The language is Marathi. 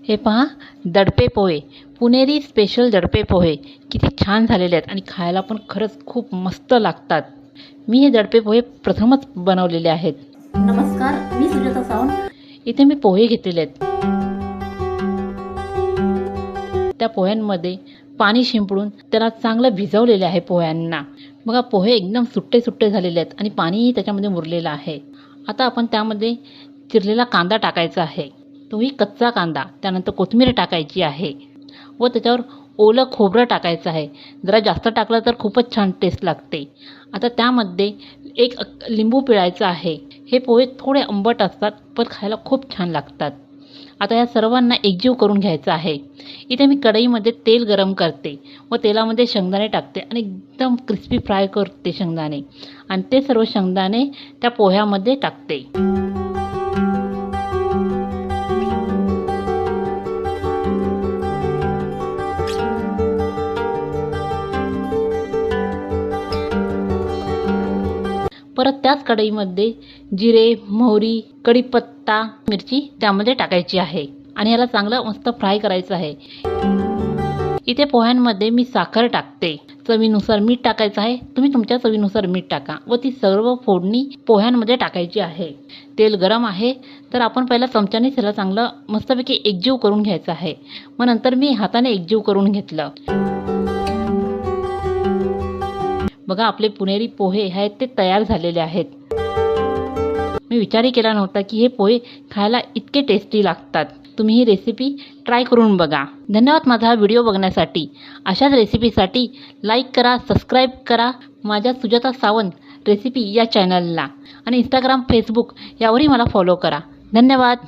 हे पहा, दडपे पोहे, पुणेरी स्पेशल दडपे पोहे किती छान झालेले आहेत आणि खायला पण खरंच खूप मस्त लागतात. मी हे दडपे पोहे प्रथमच बनवलेले आहेत. नमस्कार, मी सुजाता सावंत. इथे मी पोहे घेतलेले आहेत. त्या पोह्यांमध्ये पाणी शिंपडून त्याला चांगलं भिजवलेले आहे पोह्यांना. बघा, पोहे एकदम सुट्टे सुट्टे झालेले आहेत आणि पाणीही त्याच्यामध्ये मुरलेलं आहे. आता आपण त्यामध्ये चिरलेला कांदा टाकायचा आहे, तोही कच्चा कांदा. त्यानंतर कोथिंबीर टाकायची आहे व त्याच्यावर ओलं खोबरं टाकायचं आहे. जरा जास्त टाकलं तर खूपच छान टेस्ट लागते. आता त्यामध्ये एक लिंबू पिळायचं आहे. हे पोहे थोडे आंबट असतात पण खायला खूप छान लागतात. आता या सर्वांना एकजीव करून घ्यायचं आहे. इथे मी कढईमध्ये तेल गरम करते व तेलामध्ये शेंगदाणे टाकते आणि एकदम क्रिस्पी फ्राय करते शेंगदाणे आणि ते सर्व शेंगदाणे त्या पोह्यामध्ये टाकते. परत त्याच कढईमध्ये जिरे, मोहरी, कढीपत्ता, मिरची त्यामध्ये टाकायची आहे आणि याला चांगलं मस्त फ्राय करायचं आहे. इथे पोह्यांमध्ये मी साखर टाकते. चवीनुसार मीठ टाकायचं आहे. तुम्ही तुमच्या चवीनुसार मीठ टाका व ती सर्व फोडणी पोह्यांमध्ये टाकायची आहे. तेल गरम आहे तर आपण पहिला चमच्याने त्याला चांगलं मस्तपैकी एकजीव करून घ्यायचं आहे. मग नंतर मी हाताने एकजीव करून घेतलं. बघा, आपले पुणेरी पोहे आहेत ते तयार झालेले आहेत. मी विचारही केला नव्हता की हे पोहे खायला इतके टेस्टी लागतात. तुम्ही ही रेसिपी ट्राय करून बघा. धन्यवाद माझा हा व्हिडिओ बघण्यासाठी. अशाच रेसिपीसाठी लाईक करा, सबस्क्राईब करा माझ्या सुजाता सावंत रेसिपी या चॅनलला आणि इंस्टाग्राम, फेसबुक यावरही मला फॉलो करा. धन्यवाद.